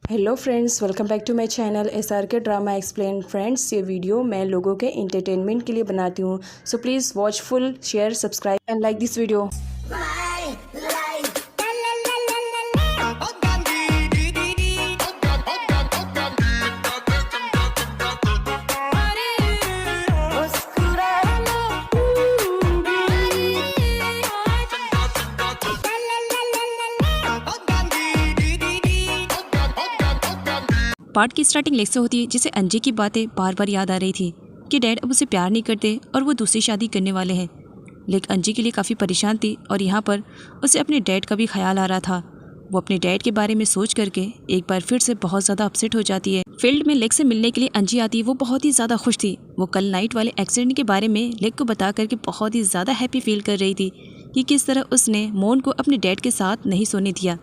Hello friends, welcome back to my channel SRK drama explain. Friends, ये video मैं लोगों के एंटरटेनमेंट के लिए बनाती हूँ, so please watch full, share, subscribe and like this video. Part की स्टार्टिंग लेख से होती है जिसे अंजी की बातें बार बार याद आ रही थी कि डैड अब उसे प्यार नहीं करते और वो दूसरी शादी करने वाले हैं। लेकिन अंजी के लिए काफ़ी परेशान थी और यहाँ पर उसे अपने डैड का भी ख्याल आ रहा था। वो अपने डैड के बारे में सोच करके एक बार फिर से बहुत ज़्यादा अपसेट हो जाती है। फील्ड में लेक से मिलने के लिए अंजी आती है। वो बहुत ही ज़्यादा खुश थी। वो कल नाइट वाले एक्सीडेंट के बारे में लेक को बता करके बहुत ही ज़्यादा हैप्पी फील कर रही थी कि किस तरह उसने मोन को अपने डैड के साथ नहीं सोने दिया,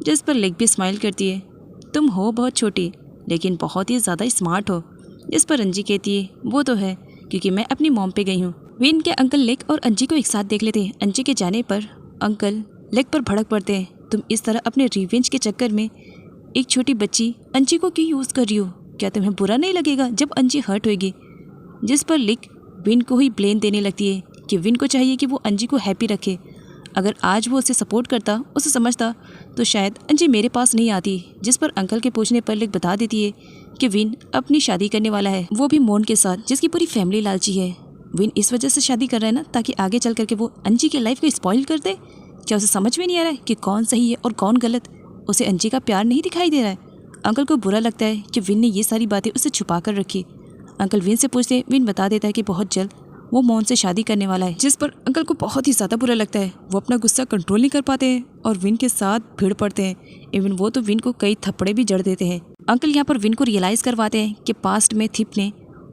जिस पर लेक भी स्माइल करती है। तुम हो बहुत छोटी लेकिन बहुत ही ज़्यादा स्मार्ट हो। जिस पर अंजी कहती है वो तो है क्योंकि मैं अपनी मॉम पे गई हूँ। विन के अंकल लेक और अंजी को एक साथ देख लेते हैं। अंजी के जाने पर अंकल लेक पर भड़क पड़ते हैं। तुम इस तरह अपने रिवेंज के चक्कर में एक छोटी बच्ची अंजी को क्यों यूज़ कर रही हो? क्या तुम्हें बुरा नहीं लगेगा जब अंजी हर्ट होगी? जिस पर लेक विन को ही ब्लेम देने लगती है कि विन को चाहिए कि वो अंजी को हैप्पी रखे। अगर आज वो उसे सपोर्ट करता, उसे समझता, तो शायद अंजी मेरे पास नहीं आती। जिस पर अंकल के पूछने पर लेक बता देती है कि विन अपनी शादी करने वाला है, वो भी मोन के साथ, जिसकी पूरी फैमिली लालची है। विन इस वजह से शादी कर रहा है ना ताकि आगे चल करके वो अंजी की लाइफ को स्पॉइल कर दे। क्या उसे समझ में नहीं आ रहा है कि कौन सही है और कौन गलत? उसे अंजी का प्यार नहीं दिखाई दे रहा है। अंकल को बुरा लगता है कि विन ने ये सारी बातें उससे छुपा कर रखी। अंकल विन से पूछते हैं। विन बता देता है कि बहुत जल्द वो मोन से शादी करने वाला है। जिस पर अंकल को बहुत ही ज़्यादा बुरा लगता है। वो अपना गुस्सा कंट्रोल नहीं कर पाते हैं और विन के साथ भिड़ पड़ते हैं। इवन वो तो विन को कई थप्पड़े भी जड़ देते हैं। अंकल यहाँ पर विन को रियलाइज़ करवाते हैं कि पास्ट में थिप ने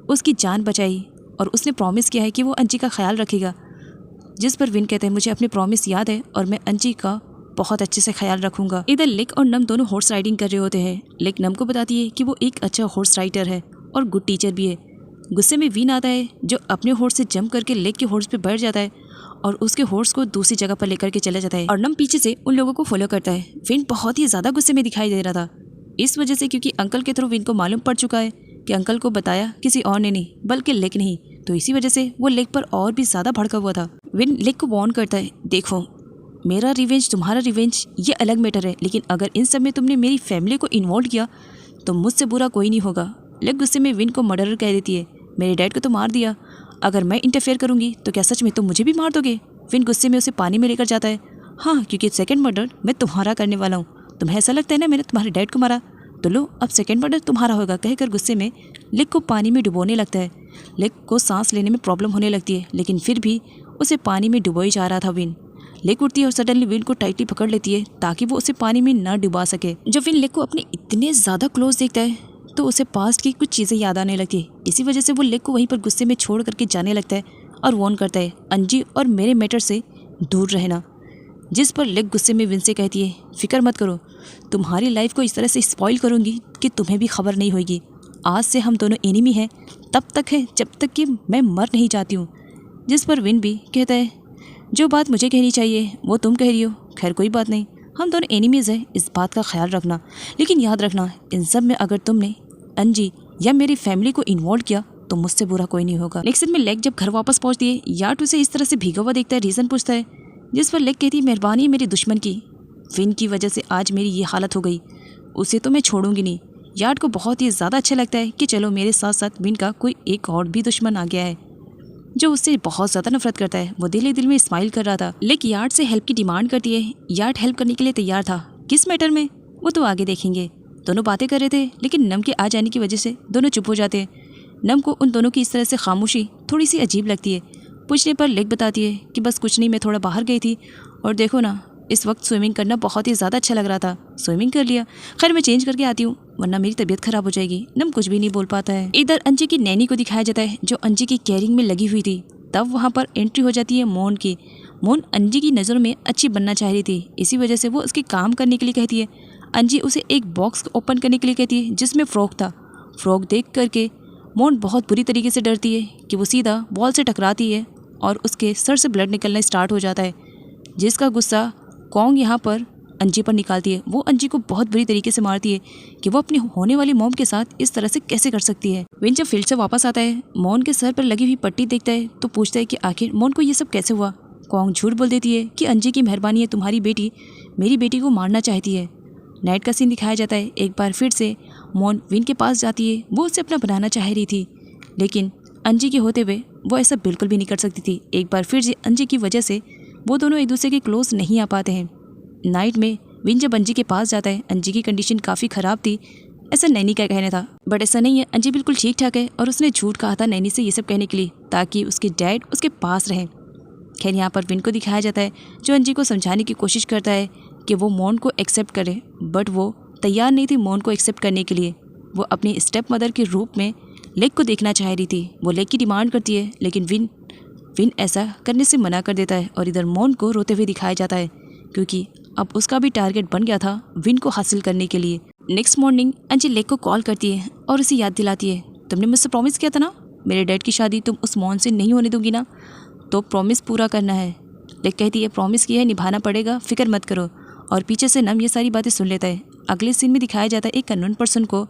उसकी जान बचाई और उसने प्रॉमिस किया है कि वो अंजी का ख्याल रखेगा। जिस पर विन कहते हैं मुझे अपनी प्रॉमिस याद है और मैं अंजी का बहुत अच्छे से ख्याल रखूंगा। इधर लेक और नम दोनों हॉर्स राइडिंग कर रहे होते हैं। लेक नम को बताती है कि वो एक अच्छा हॉर्स राइडर है और गुड टीचर भी है। गुस्से में विन आता है जो अपने हॉर्स से जंप करके लेक के हॉर्स पे बैठ जाता है और उसके हॉर्स को दूसरी जगह पर लेकर के चला जाता है और नम पीछे से उन लोगों को फॉलो करता है। विन बहुत ही ज़्यादा गुस्से में दिखाई दे रहा था इस वजह से क्योंकि अंकल के थ्रू विन को मालूम पड़ चुका है कि अंकल को बताया किसी और ने नहीं बल्कि लेक ने ही। तो इसी वजह से वो लेक पर और भी ज़्यादा भड़का हुआ था। विन लेक को वार्न करता है, देखो मेरा रिवेंज तुम्हारा रिवेंज ये अलग मैटर है, लेकिन अगर इन सब में तुमने मेरी फैमिली को इन्वॉल्व किया तो मुझसे बुरा कोई नहीं होगा। लेक गुस्से में विन को मर्डरर कह देती है। मेरे डैड को तो मार दिया, अगर मैं इंटरफेयर करूंगी तो क्या सच में तुम मुझे भी मार दोगे? विन गुस्से में उसे पानी में लेकर जाता है। हाँ, क्योंकि सेकंड मर्डर मैं तुम्हारा करने वाला हूँ। तुम्हें ऐसा लगता है ना मैंने तुम्हारे डैड को मारा, तो लो अब सेकंड मर्डर तुम्हारा होगा, कहकर गुस्से में लेक को पानी में डुबोने लगता है। लेक को सांस लेने में प्रॉब्लम होने लगती है लेकिन फिर भी उसे पानी में डुबोई जा रहा था विन। लेक उठती है और सडनली विन को टाइटली पकड़ लेती है ताकि वो उसे पानी में न डुबा सके। जब विन लेक को अपने इतने ज़्यादा क्लोज देखता है तो उसे पास्ट की कुछ चीज़ें याद आने लगती है। इसी वजह से वो लेक को वहीं पर गुस्से में छोड़ करके जाने लगता है और वार्न करता है अंजी और मेरे मैटर से दूर रहना। जिस पर लेक गुस्से में विन से कहती है फिक्र मत करो, तुम्हारी लाइफ को इस तरह से स्पॉइल करूँगी कि तुम्हें भी खबर नहीं होगी। आज से हम दोनों एनिमी हैं, तब तक है जब तक कि मैं मर नहीं जाती हूँ। जिस पर विन भी कहता है जो बात मुझे कहनी चाहिए वो तुम कह रही हो, खैर कोई बात नहीं, हम दोनों एनिमीज़ हैं, इस बात का ख्याल रखना। लेकिन याद रखना इन सब में अगर तुमने अंजी या मेरी फैमिली को इन्वॉल्व किया तो मुझसे बुरा कोई नहीं होगा। नेक्स्ट में लेक जब घर वापस पहुंचती है यार्ड उसे इस तरह से भीगा हुआ देखता है, रीज़न पूछता है। जिस पर लेक कहती है मेहरबानी है मेरी दुश्मन की, विन की वजह से आज मेरी ये हालत हो गई, उसे तो मैं छोड़ूंगी नहीं। यार्ड को बहुत ही ज़्यादा अच्छा लगता है कि चलो मेरे साथ साथ विन का कोई एक और भी दुश्मन आ गया है जो उससे बहुत ज़्यादा नफरत करता है। वो दिल ही दिल में स्माइल कर रहा था। लेक यार्ड से हेल्प की डिमांड करती है। यार्ड हेल्प करने के लिए तैयार था। किस मैटर में वो तो आगे देखेंगे। दोनों बातें कर रहे थे लेकिन नम के आ जाने की वजह से दोनों चुप हो जाते हैं। नम को उन दोनों की इस तरह से खामोशी थोड़ी सी अजीब लगती है। पूछने पर लेक बताती है कि बस कुछ नहीं, मैं थोड़ा बाहर गई थी और देखो ना इस वक्त स्विमिंग करना बहुत ही ज़्यादा अच्छा लग रहा था, स्विमिंग कर लिया, खैर मैं चेंज करके आती हूँ वरना मेरी तबीयत खराब हो जाएगी। नम कुछ भी नहीं बोल पाता है। इधर अंजी की नैनी को दिखाया जाता है जो अंजी की केयरिंग में लगी हुई थी। तब वहाँ पर एंट्री हो जाती है मोन की। मोन अंजी की नज़रों में अच्छी बनना चाह रही थी, इसी वजह से वो उसके काम करने के लिए कहती है। अंजी उसे एक बॉक्स ओपन करने के लिए कहती है जिसमें फ्रॉक था। फ्रॉक देख करके मोन बहुत बुरी तरीके से डरती है कि वो सीधा वॉल से टकराती है और उसके सर से ब्लड निकलना स्टार्ट हो जाता है। जिसका गुस्सा कॉन्ग यहाँ पर अंजी पर निकालती है। वो अंजी को बहुत बुरी तरीके से मारती है कि वो अपनी होने वाली मॉम के साथ इस तरह से कैसे कर सकती है। विन जब फील्ड से वापस आता है, मॉन के सर पर लगी हुई पट्टी देखता है तो पूछता है कि आखिर मॉन को ये सब कैसे हुआ। कॉन्ग झूठ बोल देती है कि अंजी की मेहरबानी है, तुम्हारी बेटी मेरी बेटी को मारना चाहती है। नाइट का सीन दिखाया जाता है। एक बार फिर से मॉन विन के पास जाती है। वो उसे अपना बनाना चाह रही थी, लेकिन अंजी के होते हुए वो ऐसा बिल्कुल भी नहीं कर सकती थी। एक बार फिर से अंजी की वजह से वो दोनों एक दूसरे के क्लोज नहीं आ पाते हैं। नाइट में विन जब अंजी के पास जाता है, अंजी की कंडीशन काफ़ी ख़राब थी, ऐसा नैनी का कहना था, बट ऐसा नहीं है। अंजी बिल्कुल ठीक ठाक है और उसने झूठ कहा था नैनी से ये सब कहने के लिए ताकि उसके डैड उसके पास रहें। खैर यहाँ पर विन को दिखाया जाता है जो अंजी को समझाने की कोशिश करता है कि वो मॉन को एक्सेप्ट करे, बट वो तैयार नहीं थी मॉन को एक्सेप्ट करने के लिए। वो अपनी स्टेप मदर के रूप में लेक को देखना चाह रही थी। वो लेक की डिमांड करती है, लेकिन विन ऐसा करने से मना कर देता है। और इधर मॉन को रोते हुए दिखाया जाता है क्योंकि अब उसका भी टारगेट बन गया था विन को हासिल करने के लिए। नेक्स्ट मॉर्निंग अंजी लेक को कॉल करती है और उसे याद दिलाती है, तुमने मुझसे प्रॉमिस किया था ना मेरे डैड की शादी तुम उस मॉन से नहीं होने दूंगी ना, तो प्रॉमिस पूरा करना है। लेक कहती है प्रॉमिस किया है, निभाना पड़ेगा, फिक्र मत करो। और पीछे से नम ये सारी बातें सुन लेता है। अगले सीन में दिखाया जाता है एक अननोन पर्सन को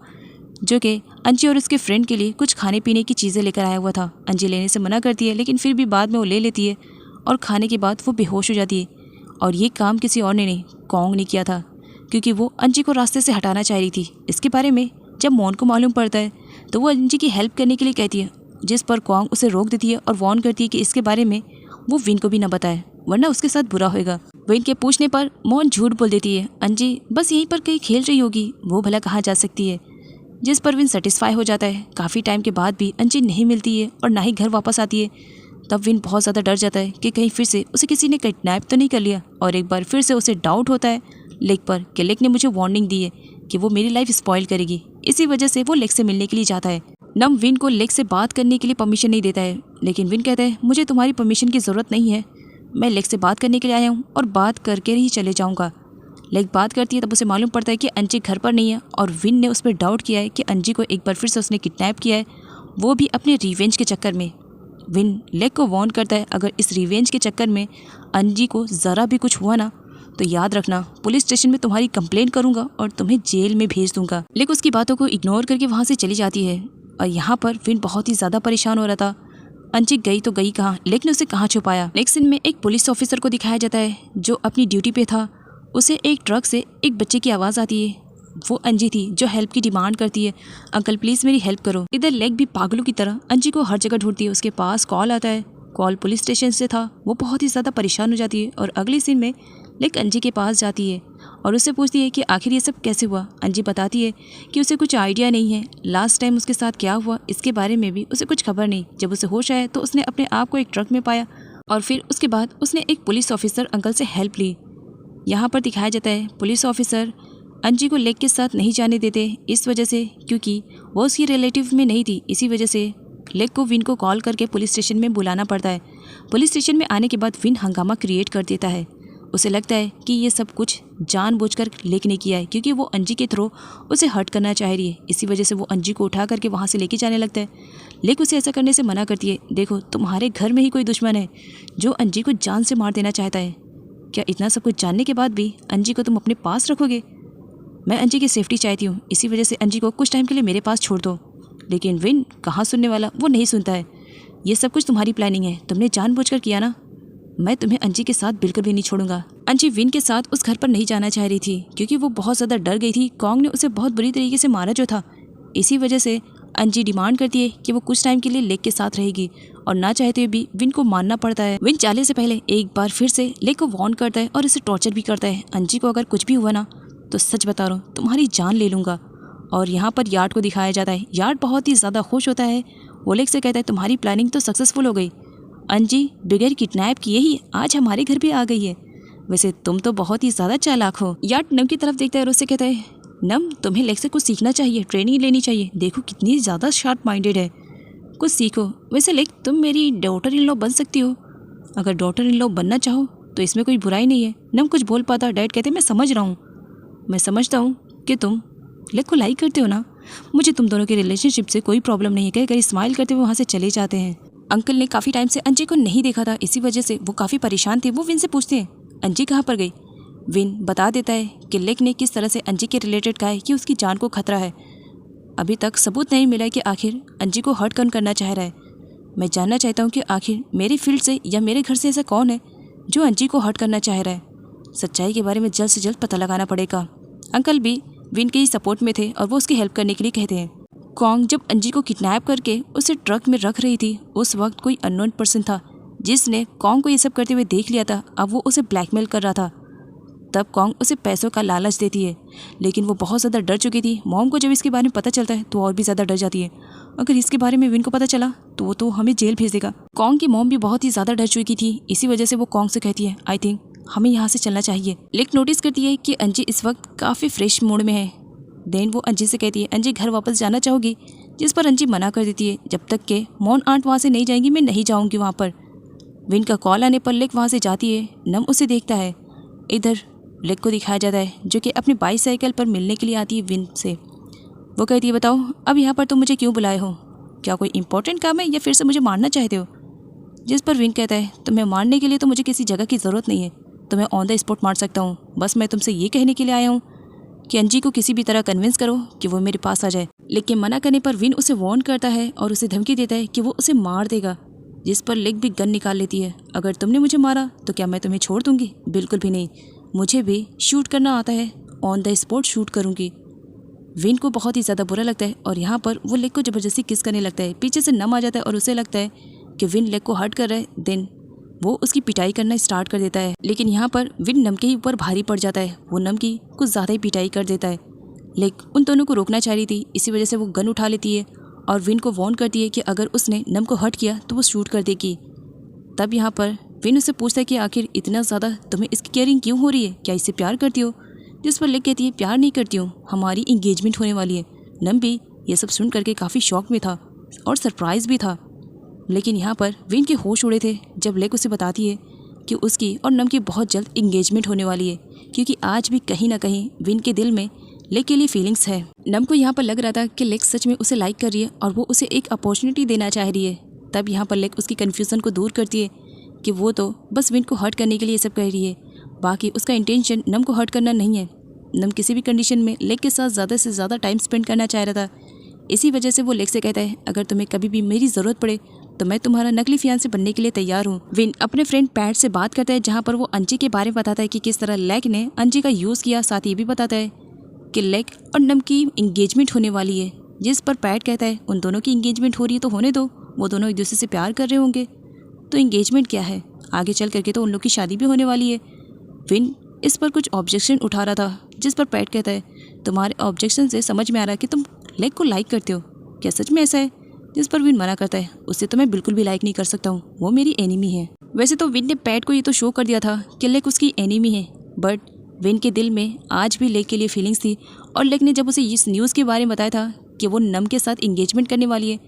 जो कि अंजी और उसके फ्रेंड के लिए कुछ खाने पीने की चीज़ें लेकर आया हुआ था। अंजी लेने से मना करती है, लेकिन फिर भी बाद में वो ले लेती है और खाने के बाद वो बेहोश हो जाती है। और ये काम किसी और ने नहीं, कॉन्ग ने किया था, क्योंकि वो अंजी को रास्ते से हटाना चाह रही थी। इसके बारे में जब मॉन को मालूम पड़ता है तो वो अंजी की हेल्प करने के लिए कहती है, जिस पर कॉन्ग उसे रोक देती है और वार्न करती है कि इसके बारे में वो विन को भी न बताए, वरना उसके साथ बुरा होएगा। विन के पूछने पर मॉन झूठ बोल देती है, अंजी बस यहीं पर कहीं खेल रही होगी, वो भला कहाँ जा सकती है। जिस पर विन सेटिस्फाई हो जाता है। काफ़ी टाइम के बाद भी अंजी नहीं मिलती है और ना ही घर वापस आती है। तब विन बहुत ज़्यादा डर जाता है कि कहीं फिर से उसे किसी ने किडनैप तो नहीं कर लिया। और एक बार फिर से उसे डाउट होता है लेक पर कि लेक ने मुझे वार्निंग दी है कि वो मेरी लाइफ स्पॉइल करेगी। इसी वजह से वो लेक से मिलने के लिए जाता है। नम विन को लेक से बात करने के लिए परमिशन नहीं देता है, लेकिन विन कहता है मुझे तुम्हारी परमिशन की ज़रूरत नहीं है, मैं लेक से बात करने के लिए आया हूँ और बात करके ही चले जाऊँगा। लेक बात करती है तब उसे मालूम पड़ता है कि अंजी घर पर नहीं है और विन ने उस पर डाउट किया है कि अंजी को एक बार फिर से उसने किडनैप किया है, वो भी अपने रिवेंज के चक्कर में। विन लेक को वार्न करता है अगर इस रिवेंज के चक्कर में अंजी को ज़रा भी कुछ हुआ ना तो याद रखना पुलिस स्टेशन में तुम्हारी कंप्लेंट करूंगा और तुम्हें जेल में भेज दूंगा। लेक उसकी बातों को इग्नोर करके वहाँ से चली जाती है। और यहाँ पर विन बहुत ही ज़्यादा परेशान हो रहा था। अंजी गई तो गई कहाँ, लेक ने उसे कहाँ छुपाया। नेक्स्ट सीन में एक पुलिस ऑफिसर को दिखाया जाता है जो अपनी ड्यूटी पे था। उसे एक ट्रक से एक बच्चे की आवाज़ आती है। वो अंजी थी जो हेल्प की डिमांड करती है, अंकल प्लीज़ मेरी हेल्प करो। इधर लेक भी पागलों की तरह अंजी को हर जगह ढूंढती है। उसके पास कॉल आता है, कॉल पुलिस स्टेशन से था। वो बहुत ही ज़्यादा परेशान हो जाती है और अगले सीन में लेक अंजी के पास जाती है और उससे पूछती है कि आखिर ये सब कैसे हुआ। अंजी बताती है कि उसे कुछ आइडिया नहीं है, लास्ट टाइम उसके साथ क्या हुआ इसके बारे में भी उसे कुछ खबर नहीं। जब उसे होश आया तो उसने अपने आप को एक ट्रक में पाया और फिर उसके बाद उसने एक पुलिस ऑफिसर अंकल से हेल्प ली। यहाँ पर दिखाया जाता है पुलिस ऑफिसर अंजी को लेक के साथ नहीं जाने देते इस वजह से क्योंकि वो उसकी रिलेटिव में नहीं थी। इसी वजह से लेक को विन को कॉल करके पुलिस स्टेशन में बुलाना पड़ता है। पुलिस स्टेशन में आने के बाद विन हंगामा क्रिएट कर देता है। उसे लगता है कि ये सब कुछ जानबूझकर लेक ने किया है क्योंकि वो अंजी के थ्रू उसे हर्ट करना चाह रही है। इसी वजह से वो अंजी को उठा करके वहाँ से लेके जाने लगता है। लेक उसे ऐसा करने से मना करती है, देखो तुम्हारे घर में ही कोई दुश्मन है जो अंजी को जान से मार देना चाहता है। क्या इतना सब कुछ जानने के बाद भी अंजी को तुम अपने पास रखोगे? मैं अंजी की सेफ्टी चाहती हूँ, इसी वजह से अंजी को कुछ टाइम के लिए मेरे पास छोड़ दो। लेकिन विन कहाँ सुनने वाला, वो नहीं सुनता है। ये सब कुछ तुम्हारी प्लानिंग है, तुमने जानबूझकर किया ना। मैं तुम्हें अंजी के साथ बिल्कुल भी नहीं छोड़ूंगा। अंजी विन के साथ उस घर पर नहीं जाना चाह रही थी क्योंकि वो बहुत ज़्यादा डर गई थी। कॉन्ग ने उसे बहुत बुरी तरीके से मारा जो था। इसी वजह से अंजी डिमांड करती है कि वो कुछ टाइम के लिए लेक के साथ रहेगी और ना चाहते हुए भी विन को मानना पड़ता है। विन जाने से पहले एक बार फिर से लेक को वार्न करता है और इसे टॉर्चर भी करता है। अंजी को अगर कुछ भी हुआ ना तो सच बता रहा हूँ तुम्हारी जान ले लूँगा। और यहाँ पर यार्ड को दिखाया जाता है। यार्ड बहुत ही ज़्यादा खुश होता है। वो लेक से कहता है तुम्हारी प्लानिंग तो सक्सेसफुल हो गई। अंजी बगैर किडनैप किए ही आज हमारे घर पे आ गई है। वैसे तुम तो बहुत ही ज़्यादा चालाक हो। यार्ड नम की तरफ देखता है और उससे कहता है नम तुम्हें लेक से कुछ सीखना चाहिए, ट्रेनिंग लेनी चाहिए। देखो कितनी ज़्यादा शार्प माइंडेड है, कुछ सीखो। वैसे लेक तुम मेरी डॉटर इन लॉ बन सकती हो, अगर डॉटर इन लॉ बनना चाहो तो इसमें कोई बुराई नहीं है। नम कुछ बोल पाता। डैड कहते मैं समझ रहा हूँ, मैं समझता हूँ कि तुम लेक को लाइक करते हो ना, मुझे तुम दोनों के रिलेशनशिप से कोई प्रॉब्लम नहीं है। कहकर स्माइल करते हुए वहाँ से चले जाते हैं। अंकल ने काफ़ी टाइम से अंजी को नहीं देखा था, इसी वजह से वो काफ़ी परेशान थे। वो विन से पूछते हैं अंजी कहाँ पर गई। विन बता देता है कि लेक ने किस तरह से अंजी के रिलेटेड कहा है कि उसकी जान को खतरा है। अभी तक सबूत नहीं मिला है कि आखिर अंजी को हर्ट कौन करना चाह रहा है। मैं जानना चाहता हूँ कि आखिर मेरी फील्ड से या मेरे घर से ऐसा कौन है जो अंजी को हर्ट करना चाह रहा है। सच्चाई के बारे में जल्द से जल्द पता लगाना पड़ेगा। अंकल भी विन के ही सपोर्ट में थे और वो उसकी हेल्प करने के लिए कहते हैं। कॉन्ग जब अंजी को किडनैप करके उसे ट्रक में रख रही थी, उस वक्त कोई अननोन पर्सन था जिसने कॉन्ग को ये सब करते हुए देख लिया था। अब वो उसे ब्लैकमेल कर रहा था। तब कॉन्ग उसे पैसों का लालच देती है, लेकिन वो बहुत ज़्यादा डर चुकी थी। मॉम को जब इसके बारे में पता चलता है तो और भी ज़्यादा डर जाती है। अगर इसके बारे में विन को पता चला तो वो तो हमें जेल भेज देगा। कॉन्ग की मॉम भी बहुत ही ज़्यादा डर चुकी थी। इसी वजह से वो कॉन्ग से कहती है, आई थिंक हमें यहाँ से चलना चाहिए। लेक नोटिस करती है कि अंजी इस वक्त काफ़ी फ्रेश मूड में है। देन वो अंजी से कहती है, अंजी घर वापस जाना चाहोगी? जिस पर अंजी मना कर देती है, जब तक के मॉन आंट वहाँ से नहीं जाएंगी मैं नहीं जाऊँगी वहाँ पर। विन का कॉल आने पर लेक वहाँ से जाती है। नम उसे देखता है। इधर लेक को दिखाया जाता है जो कि अपनी बाईसाइकिल पर मिलने के लिए आती है विन से। वो कहती है, बताओ अब यहाँ पर तुम मुझे क्यों बुलाए हो? क्या कोई इंपॉर्टेंट काम है या फिर से मुझे मारना चाहते हो? जिस पर विन कहता है, तुम्हें मारने के लिए तो मुझे किसी जगह की ज़रूरत नहीं है, तुम्हें ऑन द स्पॉट मार सकता हूँ। बस मैं तुमसे ये कहने के लिए आया हूँ कि अंजी को किसी भी तरह कन्विंस करो कि वो मेरे पास आ जाए। लेकिन मना करने पर विन उसे वार्न करता है और उसे धमकी देता है कि वो उसे मार देगा। जिस पर लेक भी गन निकाल लेती है। अगर तुमने मुझे मारा तो क्या मैं तुम्हें छोड़ दूंगी? बिल्कुल भी नहीं, मुझे भी शूट करना आता है, ऑन द स्पॉट शूट करूंगी। विन को बहुत ही ज़्यादा बुरा लगता है और यहाँ पर वो लेक को ज़बरदस्ती किस करने लगता है। पीछे से नम आ जाता है और उसे लगता है कि विन लेक को हर्ट कर रहा है। देन वो उसकी पिटाई करना स्टार्ट कर देता है। लेकिन यहाँ पर विन नम के ही ऊपर भारी पड़ जाता है। वो नम की कुछ ज़्यादा ही पिटाई कर देता है। लेक उन दोनों को रोकना चाह रही थी, इसी वजह से वो गन उठा लेती है और विन को वार्न करती है कि अगर उसने नम को हर्ट किया तो वो शूट कर देगी। तब यहाँ पर विन उससे पूछता है कि आखिर इतना ज़्यादा तुम्हें इसकी केयरिंग क्यों हो रही है? क्या इससे प्यार करती हो? जिस पर लेक कहती है, प्यार नहीं करती हूँ, हमारी इंगेजमेंट होने वाली है। नम भी ये सब सुन करके काफ़ी शॉक में था और सरप्राइज़ भी था। लेकिन यहाँ पर विन के होश उड़े थे जब लेक उसे बताती है कि उसकी और नम की बहुत जल्द इंगेजमेंट होने वाली है, क्योंकि आज भी कहीं ना कहीं विन के दिल में लेक के लिए फीलिंग्स है। नम को यहाँ पर लग रहा था कि लेक सच में उसे लाइक कर रही है और वो उसे एक अपॉर्चुनिटी देना चाह रही है। तब यहाँ पर लेक उसकी कन्फ्यूज़न को दूर करती है कि वो तो बस विन को हर्ट करने के लिए सब कह रही है, बाकी उसका इंटेंशन नम को हर्ट करना नहीं है। नम किसी भी कंडीशन में लेक के साथ ज़्यादा से ज़्यादा टाइम स्पेंड करना चाह रहा था। इसी वजह से वो लेक से कहता है, अगर तुम्हें कभी भी मेरी ज़रूरत पड़े तो मैं तुम्हारा नकली फियांसे बनने के लिए तैयार हूँ। विन अपने फ्रेंड पैट से बात करता है, जहाँ पर वो अंजी के बारे में बताता है कि किस तरह लेक ने अंजी का यूज़ किया। साथ ही भी बताता है कि लेक और नम की इंगेजमेंट होने वाली है। जिस पर पैट कहता है, उन दोनों की इंगेजमेंट हो रही है तो होने दो, वो दोनों एक दूसरे से प्यार कर रहे होंगे तो इंगेजमेंट क्या है, आगे चल करके तो उन लोग की शादी भी होने वाली है। विन इस पर कुछ ऑब्जेक्शन उठा रहा था, जिस पर पैट कहता है, तुम्हारे ऑब्जेक्शन से समझ में आ रहा है कि तुम लेक को लाइक करते हो, क्या सच में ऐसा है? जिस पर विन मना करता है, उससे तो मैं बिल्कुल भी लाइक नहीं कर सकता हूँ, वो मेरी एनिमी है। वैसे तो विन ने पैट को ये तो शो कर दिया था कि लेक उसकी एनिमी है, बट विन के दिल में आज भी लेक के लिए फीलिंग्स थी। और लेक ने जब उसे इस न्यूज़ के बारे में बताया था कि वो नम के साथ इंगेजमेंट करने वाली है,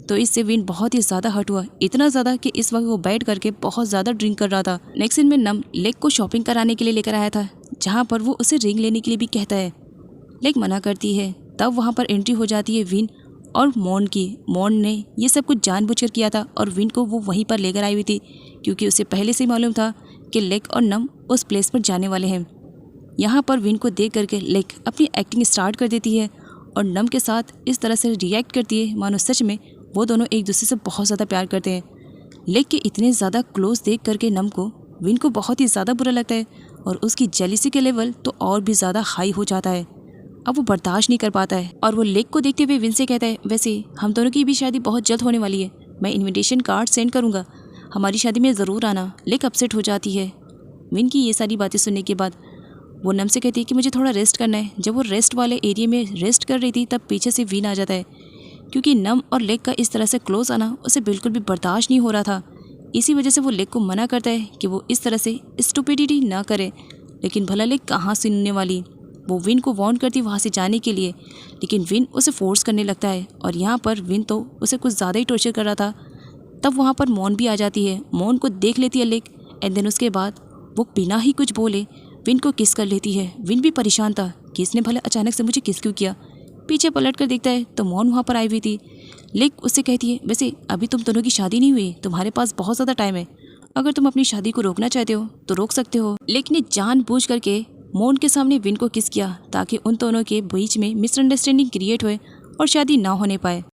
तो इससे विन बहुत ही ज़्यादा हर्ट हुआ। इतना ज़्यादा कि इस वक्त वो बैठ करके बहुत ज़्यादा ड्रिंक कर रहा था। नेक्स्ट सीन में नम लेक को शॉपिंग कराने के लिए लेकर आया था, जहाँ पर वो उसे रिंग लेने के लिए भी कहता है। लेक मना करती है। तब वहाँ पर एंट्री हो जाती है विन और मॉन की। मॉन ने ये सब कुछ जानबूझकर किया था और विन को वो वहीं पर लेकर आई हुई थी, क्योंकि उसे पहले से मालूम था कि लेक और नम उस प्लेस पर जाने वाले हैं। यहाँ पर विन को देख करके लेक अपनी एक्टिंग स्टार्ट कर देती है और नम के साथ इस तरह से रिएक्ट करती है मानो सच में वो दोनों एक दूसरे से बहुत ज़्यादा प्यार करते हैं। लेक के इतने ज़्यादा क्लोज देख करके नम को विन को बहुत ही ज़्यादा बुरा लगता है और उसकी जेलिसी के लेवल तो और भी ज़्यादा हाई हो जाता है। अब वो बर्दाश्त नहीं कर पाता है और वो लेक को देखते हुए विन से कहता है, वैसे हम दोनों की भी शादी बहुत जल्द होने वाली है, मैं इन्विटेशन कार्ड सेंड करूँगा, हमारी शादी में ज़रूर आना। लेक अपसेट हो जाती है। विन की ये सारी बातें सुनने के बाद वो नम से कहती है कि मुझे थोड़ा रेस्ट करना है। जब वो रेस्ट वाले एरिया में रेस्ट कर रही थी तब पीछे से विन आ जाता है, क्योंकि नम और लेक का इस तरह से क्लोज आना उसे बिल्कुल भी बर्दाश्त नहीं हो रहा था। इसी वजह से वो लेक को मना करता है कि वो इस तरह से स्टुपिडिटी ना करे, लेकिन भला लेक कहाँ सुनने वाली। वो विन को वार्न करती वहाँ से जाने के लिए, लेकिन विन उसे फोर्स करने लगता है और यहाँ पर विन तो उसे कुछ ज़्यादा ही टॉर्चर कर रहा था। तब वहाँ पर मॉन भी आ जाती है। मॉन को देख लेती है लेक एंड देन उसके बाद वो बिना ही कुछ बोले विन को किस कर लेती है। विन भी परेशान था कि इसने भला अचानक से मुझे किस क्यों किया। पीछे पलट कर देखता है तो मॉन वहाँ पर आई हुई थी। लेक उससे कहती है, वैसे अभी तुम दोनों की शादी नहीं हुई, तुम्हारे पास बहुत ज़्यादा टाइम है, अगर तुम अपनी शादी को रोकना चाहते हो तो रोक सकते हो। लेक ने जानबूझ करके मोन के सामने विन को किस किया ताकि उन दोनों के बीच में मिसअंडरस्टैंडिंग क्रिएट हुए और शादी ना होने पाए।